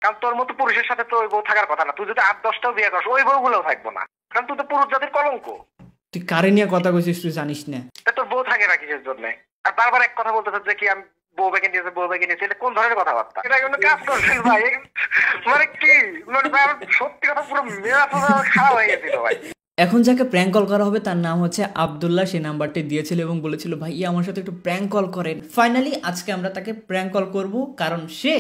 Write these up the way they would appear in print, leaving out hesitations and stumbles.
কারণ তোর মতো পুরুষের সাথে তো ওই বউ থাকার কথা না। তুই যদি 8-10টাও বিয়ে করিস ওই বউ গুলোও থাকবো না, কারণ তুই তো পুরুষ জাতির কলঙ্ক। তুই কারে নিয়ে কথা কইছিস তুই জানিস না? তোর বউ থাকে না কিসের জন্য? আর বারবার এক কথা বলতেছে যে কি আমি বউ বেগে নিয়েছে, বউ বেগে নিয়েছে, এটা কোন ধরনের কথাবার্তা? এটা কিন্তু কাজ করছেন ভাই, মানে কি মানে ভাই সত্যি কথা পুরো মেরা খারাপ হয়ে গেছিল ভাই। এখন যাকে প্র্যাঙ্ক কল করা হবে তার নাম হচ্ছে আব্দুল্লাহ। সেই নাম্বারটি দিয়েছিল এবং বলেছিল ভাই আমার সাথে একটু প্র্যাঙ্ক কল করেন। ফাইনালি আজকে আমরা তাকে প্র্যাঙ্ক কল করব, কারণ সে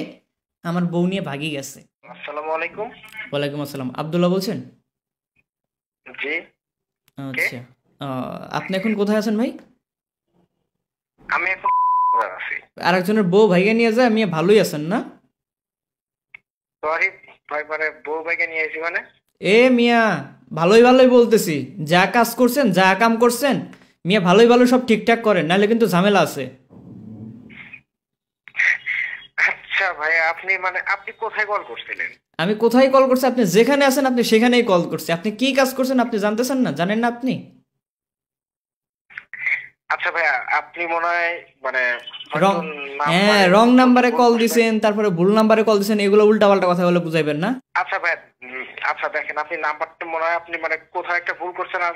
আমার বউ নিয়ে ভাগি গেছে। আসসালামু আলাইকুম। ওয়ালাইকুম আসসালাম। আব্দুল্লাহ বলছেন? জি। আচ্ছা, আপনি এখন কোথায় আছেন ভাই? আমি এখন আছি। আরেকজনের বউ ভাইগে নিয়ে যায়, আমি ভালোই আছেন না? সরি ভাই, মানে বউ বেগে নিয়ে এসেছি মানে? এ মিয়া ভালোই ভালোই বলতেছি, যা কাজ করছেন যা কাম করছেন মিয়া ভালোই ভালো সব ঠিকঠাক করেন, নাহলে কিন্তু ঝামেলা আছে। আচ্ছা ভাই, আপনি মানে আপনি কোথায় কল করছিলেন? আমি কোথায় কল করছি? আপনি যেখানে আছেন আপনি সেখানেই কল করছি। আপনি কি কাজ করছেন আপনি জানতেছেন না? জানেন না আপনি? আচ্ছা ভাই, আপনি মনে হয় মানে হ্যাঁ, রং নাম্বারে কল দিছেন, তারপরে ভুল নাম্বারে কল দিছেন, এগুলো উল্টাপাল্টা কথা বলে বুঝাইবেন না। আচ্ছা ভাই, আচ্ছা দেখেন, আপনি নাম্বারটা মনে হয় আপনি মানে কোথাও একটা ভুল করছেন, আর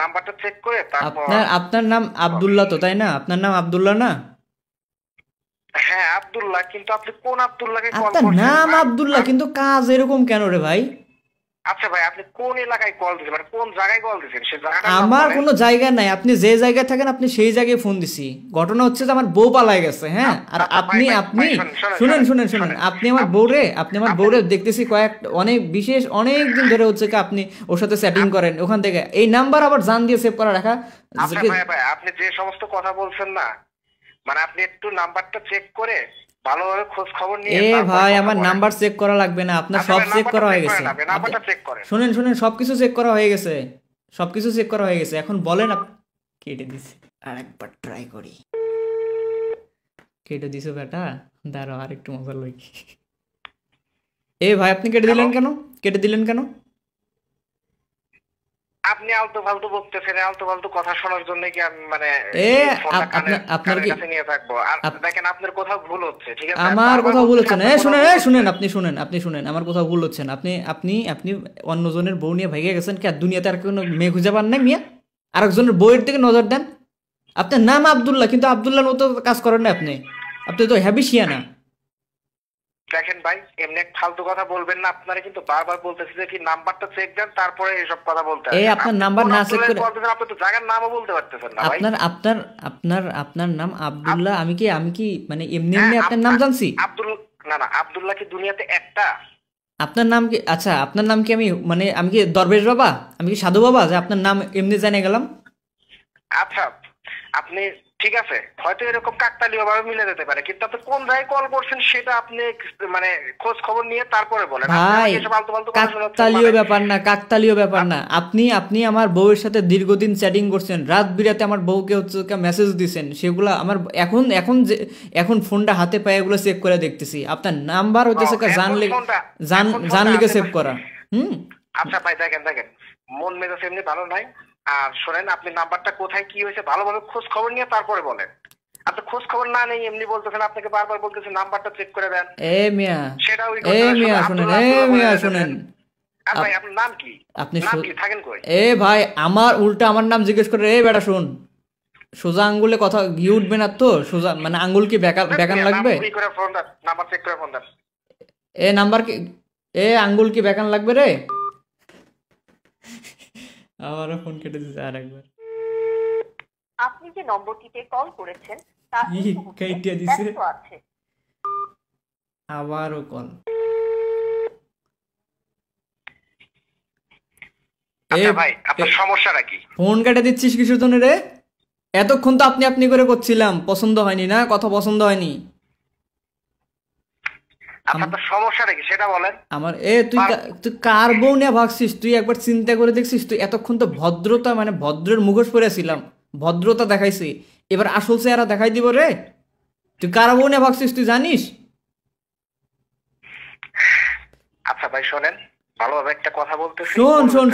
নাম্বারটা চেক করে তারপর। আপনার নাম আব্দুল্লাহ তো, তাই না? আপনার নাম আব্দুল্লাহ না? হ্যাঁ আব্দুল্লাহ, কিন্তু আপনি কোন আব্দুল্লাহকে কল আপনার করছেন? নাম আব্দুল্লাহ কিন্তু কাজ এরকম কেন রে ভাই? আচ্ছা ভাই, আপনি কোন এলাকায় কল দিয়েছেন, মানে কোন জায়গায় কল দিয়েছেন সেই জায়গাটা? আমার কোনো জায়গা নাই, আপনি যে জায়গায় থাকেন আপনি সেই জায়গায় ফোন দিছি। ঘটনা হচ্ছে যে আমার বউ পালায় গেছে। হ্যাঁ, আর আপনি শুনেন আপনি আমার বউরে দেখতেছি অনেক দিন ধরে হচ্ছে কি আপনি ওর সাথে সেটিং করেন ওখান থেকে। এই নাম্বার আবার জান দিয়ে সেভ করা রাখা। আচ্ছা ভাই, আপনি যে সমস্ত কথা বলছেন না, মানে আপনি একটু নাম্বারটা চেক করে ভালোভাবে খোঁজ খবর নিয়ে। এ ভাই, আমার নাম্বার চেক করা লাগবে না, আপনার সব চেক করা হয়ে গেছে। নাম্বারটা চেক করেন। শুনেন সবকিছু চেক করা হয়ে গেছে, সবকিছু চেক করা হয়ে গেছে। এখন বলেন। কেটে দিছি, আরেকবার ট্রাই করি। কেটে দিছো বেটা, দাঁড়াও আরেকটু মজা লই। এ ভাই, আপনি কেটে দিলেন কেন? আপনি আলতু ফালতু বলতেছেন, আলতু ফালতু কথা শোনার জন্য কি আমি মানে আপনার কি কাছে নিয়ে থাকবো? আর দেখেন আপনার কোথাও ভুল হচ্ছে, ঠিক আছে? আমার কোথাও ভুল হচ্ছে না। শুনেন আমার কোথাও ভুল হচ্ছে না। আপনি অন্যজনের বউ নিয়ে ভাইগে গেছেন, কি আর দুনিয়াতে আর কোনো মেয়ে খুঁজে পান নাই মিয়া? আরেকজনের বউয়ের দিকে নজর দেন। আপনার নাম আব্দুল্লাহ, কিন্তু আব্দুল্লাহর মতো কাজ করেন না আপনি। আপনি তো হ্যাবিশিয়া না। দেখেন ভাই, এমনি এক ফালতু কথা বলবেন না। আপনারা কিন্তু বারবার বলতেছি যে কি নাম্বারটা চেক দেন, তারপরে এইসব কথা বলতে হবে। আপনার নাম্বার না চেক করে আপনি তো জায়গার নামও বলতে পারতেছেন না ভাই। আপনার নাম আব্দুল্লাহ। আমি কি মানে এমনি আপনার নাম জানছি? আব্দুল্লাহ কি দুনিয়াতে একটা? আপনার নাম কি? আচ্ছা, আপনার নাম কি আমি কি দরবেশ বাবা? আমি কি সাধু বাবা যে আপনার নাম এমনি জেনে গেলাম? আচ্ছা, আপনি ঠিক আছে, হয়তো এরকম কাকতালীয় ভাবে মিলে যেতে পারে, কিন্তু আপনি কোন জায়গায় কল করছেন সেটা আপনি মানে খোঁজ খবর নিয়ে তারপরে বলেন। ভাই, কাকতালীয় ব্যাপার না। আপনি আমার বউয়ের সাথে দীর্ঘদিন চ্যাটিং করছেন, রাত বিরাতে আমার বউকে হচ্ছে মেসেজ দিচ্ছেন, সেগুলো আমার এখন ফোনটা হাতে পায়ে এগুলো চেক করে দেখতেছি। আপনার নাম্বার হচ্ছে জান লিখে সেভ করা। আচ্ছা ভাই, দেখেন মন মেজাজ এমনি ভালো নাই। আর শোনেন, আপনি নাম্বারটা কোথায় কি হয়েছে ভালোভাবে খোঁজ খবর নিয়ে তারপরে বলেন। আপনি খোঁজ খবর না নেই এমনি বলতেছেন, আপনাকে বারবার বলতেছেন নাম্বারটা চেক করে দেন। শুনেন ভাই, আপনার নাম কি? আপনি থাকেন কই? ভাই, আমার উল্টা আমার নাম জিজ্ঞেস করে। বেটা শুন, সোজা আঙ্গুলে কথা গিয়ে উঠবে না তো। সোজা মানে আঙ্গুল কি বেকান লাগবে? নাম্বার চেক করে ফোন দেন। নাম্বার কি আঙ্গুল কি বেকান লাগবে রে? আমারও ফোন কেটে দিতে আরেকবার। আপনি যে নম্বরটিতে কল করেছেন তা কেটে দিছে, আবারও কল। ভাই, আপনার সমস্যাটা কি? ফোন কেটে দিচ্ছিস কিসের জন্য রে? এতক্ষণ তো আপনি করে করছিলাম, পছন্দ হয়নি না? কথা পছন্দ হয়নি। আপনার সমস্যাটা কি সেটা বলেন। আমার তুই কার বউ নিয়ে ভাগছিস? তুই একবার চিন্তা করে দেখছিস? তুই এতক্ষণ তো ভদ্রতা মানে ভদ্রের মুখোশ পরেছিলাম, ভদ্রতা দেখাইছি, এবার আসল চেহারা দেখাই দিব রে। তুই কার বউ নিয়ে ভাগছিস তুই জানিস? আচ্ছা ভাই শোনেন, ভালোভাবে একটা কথা বলতেছি। শোন।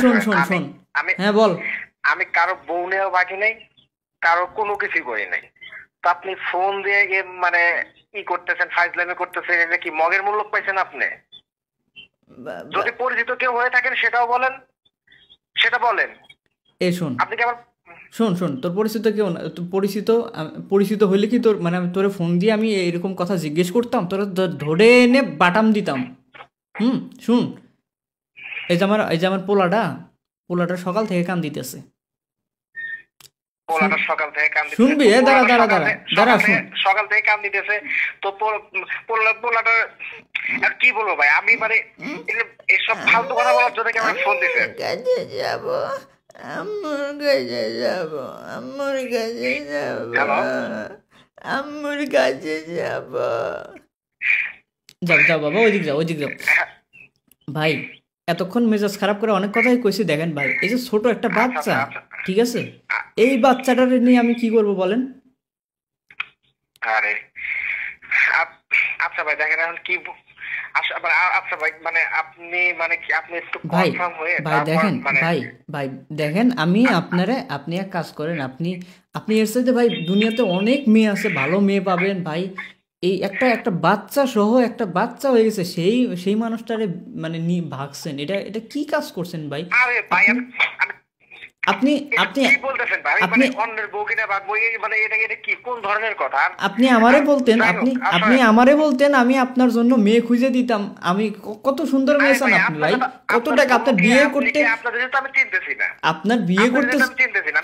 হ্যাঁ বল। আমি কারো বউ নিয়েও ভাগি নাই, কারো কোনো কিছু করি নাই। তো আপনি ফোন দিয়ে মানে ই করতেছেন, ফাইজলামি করতেছেন, এটা কি মগের মূল্য পাইছেন আপনি? যদি পরিচিত কেউ হয়ে থাকেন সেটাও বলেন, সেটা বলেন। এই শোন আপনি কি আবার শোন শোন, তোর পরিচিত কেউ না, তোর পরিচিত হইলে কি তোর মানে আমি তোরে ফোন দিয়ে আমি এরকম কথা জিজ্ঞেস করতাম, তোরা ধরে এনে বাটাম দিতাম। শুন, এই যে আমার পোলাটা সকাল থেকে কান দিতেছে। পোলাটা সকাল থেকে কান দিতেছে? শুনবি? দাঁড়া শুন। সকাল থেকে কান দিতেছে তো পোলাটা আর কি বলবো ভাই, আমি মানে এসব ফালতু কথা বলার জন্য কি আমার ফোন দিছে? কাছে যাব, আম্মুর কাছে যাব, আম্মুর কাছে যাব, আম্মুর কাছে যাব। যাও বাবা, ওইদিক যাও। ভাই এতক্ষণ মেজাজ খারাপ করে অনেক কথাই কইছি। দেখেন ভাই, এই যে ছোট একটা বাচ্চা, ঠিক আছে, এই বাচ্চাটার নিয়ে আমি কি করব বলেন? আরে আচ্ছা ভাই, দেখেন এখন কি আচ্ছা ভাই, মানে আপনি মানে কি আপনি একটু কনফার্ম হয়ে ভাই দেখেন ভাই দেখেন, আপনি এক কাজ করেন, আপনি এর সাথে ভাই দুনিয়াতে অনেক মেয়ে আছে, ভালো মেয়ে পাবেন ভাই। এই একটা বাচ্চা সহ একটা বাচ্চা হয়ে গেছে, সেই মানুষটারে মানে ভাগছেন, এটা কি কাজ করছেন ভাই? আরে ভাই আপনি কি বলতেছেন ভাই? মানে অন্যের বউ কিনা ভাগবো, মানে এটা কি কোন ধরনের কথা? আপনি আমারে বলতেন, আপনি আমারে বলতেন, আমি আপনার জন্য মেয়ে খুঁজে দিতাম। আমি কত সুন্দর মেয়ে চান আপনি ভাই, কত টাকা আপনার বিয়ে করতে,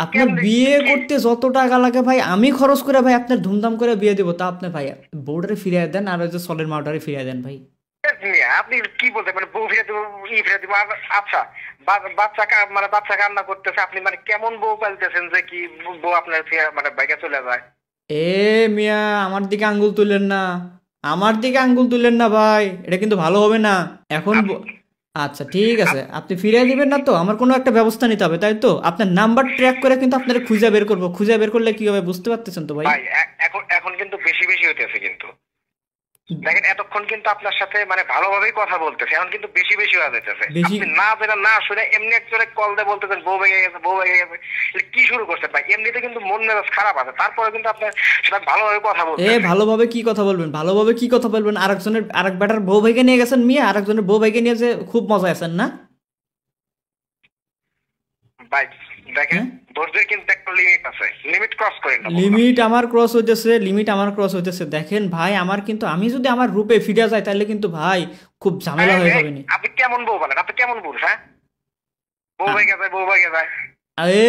আপনার বিয়ে করতে যত টাকা লাগে ভাই আমি খরচ করে ভাই আপনার ধুমধাম করে বিয়ে দেবো। তা আপনি ভাই বউটারে ফিরিয়ে দেন, আর ওই যে সলের মাউটারে ফিরিয়ে দেন ভাই। আপনি কি বলতে মানে বউ ফিরে দেবো, ফিরে দেবো? আচ্ছা বাচ্চা কান্না করতেছে, আপনি মানে কেমন বউ পালতেছেন যে কি বউ আপনার মানে বাইকে চলে যায়? এ মিয়া, আমার দিকে আঙ্গুল তুলেন না ভাই, এটা কিন্তু ভালো হবে না এখন। আচ্ছা ঠিক আছে, আপনি ফিরিয়ে দিবেন না তো আমার কোনো একটা ব্যবস্থা নিতে হবে, তাই তো? আপনার নাম্বার ট্র্যাক করে কিন্তু আপনারা খুঁজে বের করবো, খুঁজে বের করলে কি হবে বুঝতে পারতেছেন তো ভাই? এখন কিন্তু বেশি হইতেছে কিন্তু। দেখেন এতক্ষণ কিন্তু আপনার সাথে মানে ভালোভাবেই কথা বলতেছে, এখন কিন্তু বেশি হয়ে যাইতেছে। আপনি না শুনে এমনি একজনে কল দিয়ে বলতেছেন বউ ভেঙে গেছে। কি শুরু করছেন ভাই? এমনিতে কিন্তু মন মেজাজ খারাপ আছে, তারপরে কিন্তু আপনার সেটা ভালোভাবে কথা বলতেছেন। ভালোভাবে কি কথা বলবেন? আরেক বেটার বউ ভাইকে নিয়ে গেছেন মিয়া, আরেকজনের বউ ভাইকে নিয়ে যে খুব মজা আছেন না ভাই? দেখেন ধৈর্যের কিন্তু একটা লিমিট আছে, লিমিট ক্রস করেন না। লিমিট আমার ক্রস হইতেছে। দেখেন ভাই, আমি যদি আমার রূপে ফিরে যাই তাহলে কিন্তু ভাই খুব ঝামেলা হয়ে যাবে। আপনি কেমন বউ বলেন? আপনি কেমন বউ? হ্যাঁ, বউ ভাইকে যায়। আরে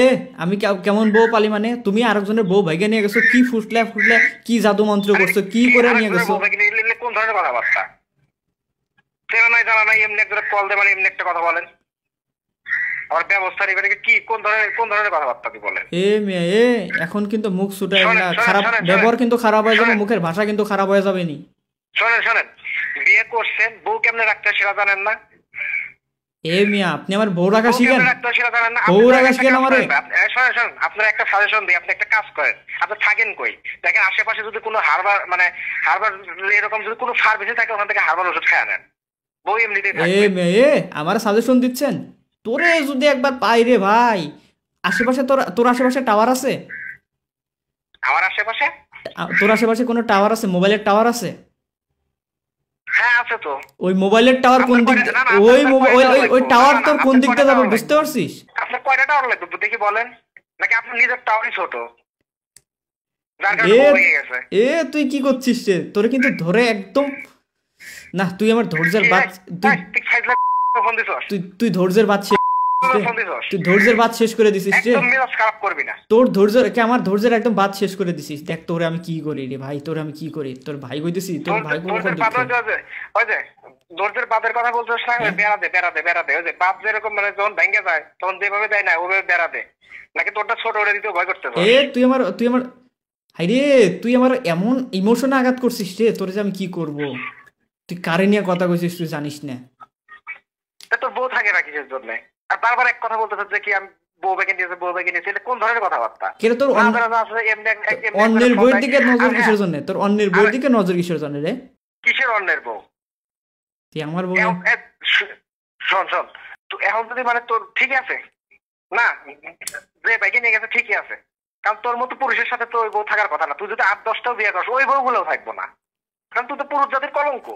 আমি কেমন বউ পালি মানে? তুমি আরেকজনের বউ ভাইকে নিয়ে গেছো, কি ফুটলে কি জাদু মন্ত্র করছো, কি করে নিয়ে গেছো? কোন ধরনের কথাবার্তা? জানা নাই এমনি একটা কল দিয়ে মানে এমনি একটা কথা বলেন, আমার ব্যবস্থা নেবেন কি? কোন ধরনের কথাবার্তা কি বলেন? এখন কিন্তু মুখ ছুটায় না, খারাপ ব্যবহার কিন্তু খারাপ হয়ে যাবে, মুখের ভাষা কিন্তু খারাপ হয়ে যাবে নি। শোনেন, বিয়ে করছেন, বউ কেমনে রাখতে সেটা জানেন না? মিয়া, আপনি আমার বউ রাখা শিখেন, শোনেন, আপনার একটা সাজেশন দিই, আপনি একটা কাজ করেন, আপনি থাকেন কই? দেখেন আশেপাশে যদি কোনো হারবার এরকম যদি কোনো ফার্মেসি থাকে, ওখান থেকে হারবার ওষুধ খেয়ে নেন, বউ এমনিতেই থাকবে। আমার সাজেশন দিচ্ছেন? তোরে যদি একবার পাই রে ভাই, আশেপাশে তোর আশেপাশে টাওয়ার আছে? আমার আশেপাশে? তোর আশেপাশে কোনো টাওয়ার আছে? মোবাইলের টাওয়ার আছে? হ্যাঁ আছে তো। ওই মোবাইলের টাওয়ার কোন দিক, ওই টাওয়ার তোর কোন দিকটা যাবে বুঝতে পারছিস? আপনার কয়টা টাওয়ার লাগবে দেখি বলেন, নাকি আপনার নিজের টাওয়ারই ছোট? তুই কি করছিস রে? তোরে কিন্তু ধরে একদম না, তুই আমার ধৈর্যের বাদ, তুই ধৈর্যের বাদ তুই ধৈর্যের বাদ শেষ করে দিছিস রে। তোর আমার ধৈর্যের একদম বাদ শেষ করে দিছিস। দেখ তোরে আমি কি করি রে ভাই, তোর ভাই কইতেছি, তোর ভাই ধৈর্যের বাদের কথা বলছিস না? বেড়াতে ওই যে বাদ যেরকম মানে যখন ভেঙে যায় তখন যেভাবে দেয় না ওভাবে বেড়াতে, নাকি তোরটা ছোট ওটা দিতে ভয় করতে? তুই আমার হাইরে, তুই আমার এমন ইমোশনে আঘাত করছিস রে, তোর যে আমি কি করব? তুই কারে নিয়ে কথা কইছিস তুই জানিস না? তোর বউ থাকে না কিসের জন্য? আর বারবার এক কথা বলতেছ যে কি আমি বউ ভেঙে নিয়েছে, এটা কোন ধরনের কথাবার্তা? কেন তোর অন্যের বউয়ের দিকে নজর কিসের জন্য? তোর অন্যের বউয়ের দিকে নজর কিসের জন্য রে? কিসের অন্যের বউ? তুই আমার বউ? শোন তুই এখন যদি মানে তোর ঠিক আছে না, যে বাইকে নিয়ে গেছে ঠিকই আছে, কারণ তোর মতো পুরুষের সাথে তো ওই বউ থাকার কথা না। তুই যদি 8-10টাও বিয়ে করস ওই বউ গুলোও থাকবো না। কারণ তুই তো পুরুষ জাতির কলঙ্ক।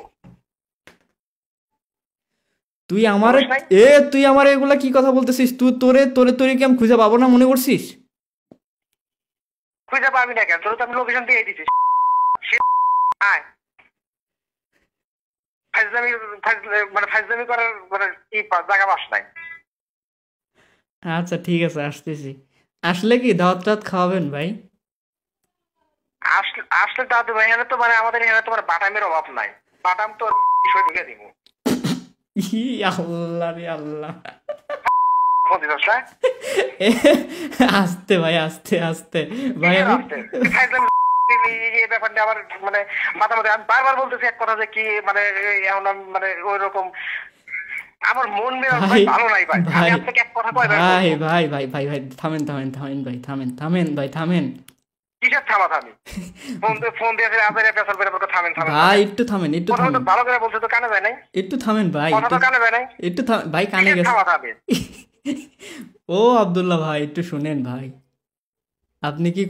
তুই আমারে তুই আমার এগুলা কি কথা বলতেছিস? তুই তোরে তোরে তোরে কি আমি খুঁজে পাবো না মনে করছিস? খুঁজে পাবি না কেন? তোর তো আমি লোকেশন দিয়ে দিচ্ছি। আয় ফাইজলামি করার মানে কি জায়গা বাস নাই। আচ্ছা ঠিক আছে, আসতেছি। আসলে কি দাওয়াত টাত খাওয়াবেন ভাই? আসলে দাদু ভাই, এখানে তো মানে আমাদের এখানে তোমার বাটামের অভাব নাই। বাটাম তো বিষয় ঢুকে দিব। আল্লাহ রে আল্লাহ। ফোন দিস না? আস্তে ভাই, আস্তে আস্তে ভাই। এই ব্যাপারটা আবার মানে মাথা মধ্যে আমি বারবার বলতেছি এক কথা যে কি মানে এখন মানে ওই রকম আমার মন মেজাজ ভালো নাই ভাই। আমি আপনাকে এক কথা কই ভাই ভাই ভাই ভাই ভাই থামেন থামেন থামেন ভাই, থামেন থামেন ভাই, থামেন। কিসের থামা থামি? ফোন দিয়ে আবার পেছাল করে থামেন থামেন ভাই, একটু থামেন, একটু থামেন। ভালো করে বলছে তো কানে যায় নাই। একটু থামেন ভাই, কথা তো কানে যায় নাই। একটু ভাই, কানে গেছে। থামা থামি। ও আব্দুল্লাহ ভাই, একটু শুনেন ভাই। আপনি কি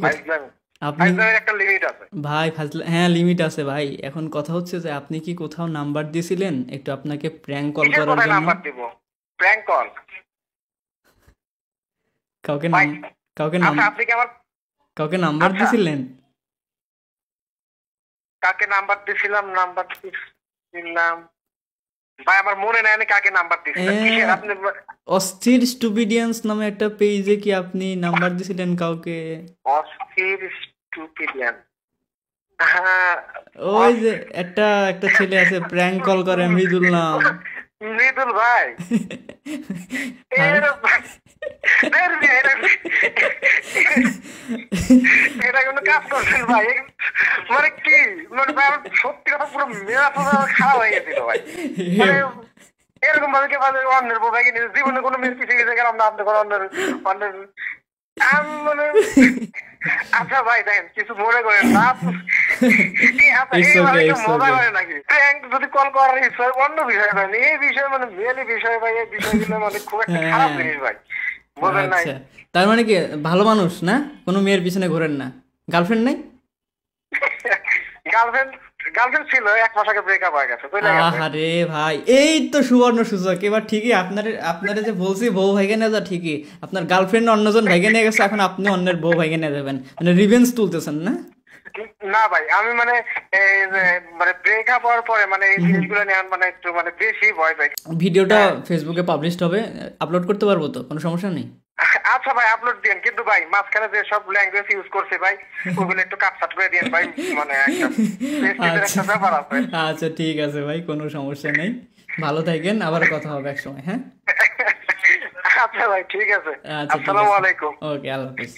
আপনি একটা লিমিট আছে ভাই, হ্যাঁ লিমিট আছে ভাই। এখন কথা হচ্ছে যে আপনি কি কোথাও নাম্বার দিয়েছিলেন একটু আপনাকে প্র্যাঙ্ক কল করার জন্য? নাম্বার দিব? Prank call? কাউকে আপনি কি আমার কাউকে নাম্বার দিয়েছিলেন? কাকে নাম্বার দিছিলাম? নাম্বার দিছিলাম ভাই আমার মনে নাই আমি কাকে নাম্বার দিছিলাম। কিসের আপনি? অস্থির স্টুপিডিয়ান্স নামে একটা পেজে কি আপনি নাম্বার দিয়েছিলেন কাউকে? অস্থির স্টুপিডিয়ান? হ্যাঁ, ওই যে একটা ছেলে আছে প্র্যাঙ্ক কল করে, মৃদুল নাম। মৃদুল ভাই? এটা কোনো কাজ করছেন ভাই? মানে কি মানে সত্যি কথা পুরো মেরা খারাপ হয়ে গেছিল ভাই। এরকম ভাবে কে অন্যের বউ ভাই জীবনে কোনো মেয়ের পিছিয়ে গেছে গেলাম না আপনি অন্যের অন্যের মানে। আচ্ছা ভাই দেখেন কিছু মনে করেন না, মজা করে নাকি? যদি কল করার ইচ্ছা অন্য বিষয় ভাই, এই বিষয় মানে মেয়েলি বিষয় ভাই, এই বিষয়গুলো মানে খুব একটা খারাপ জিনিস ভাই, বোঝেন নাই? তার মানে কি ভালো মানুষ না, কোনো মেয়ের পিছনে ঘোরেন না? গার্লফ্রেন্ড নাই? গার্লফ্রেন্ড ছিল, 1 মাস আগে ব্রেকআপ হয়ে গেছে। আরে ভাই, এই তো সুবর্ণ সুযোগ। এবার ঠিকই আপনারে যে বলছি বউ ভাইগে নিয়ে যা, ঠিকই আপনার গার্লফ্রেন্ড অন্যজন ভাইগে নিয়ে গেছে, এখন আপনি অন্যের বউ ভাইগে নিয়ে যাবেন, মানে রিভেঞ্জ তুলতেছেন না? না ভাই আমি মানে ব্রেকআপ হওয়ার পরে মানে এই জিনিসগুলো নিয়ে মানে একটু মানে বেশি ভয় পাই। ভিডিওটা ফেসবুকে পাবলিশ হবে, আপলোড করতে পারবো তো? কোনো সমস্যা নেই? আচ্ছা ভাই আপলোড দিন, কিন্তু ভাই মাঝখানে যে সব ল্যাঙ্গুয়েজ ইউজ করছে ভাই ওগুলো একটু কাটছাট করে দিন ভাই, মানে একটা ব্যাপার আছে। আচ্ছা ঠিক আছে ভাই, কোনো সমস্যা নেই। ভালো থাকেন, আবার কথা হবে এক সময়। হ্যাঁ আচ্ছা ভাই ঠিক আছে। আচ্ছা, আসসালামু আলাইকুম। ওকে, আল্লাহ হাফেজ।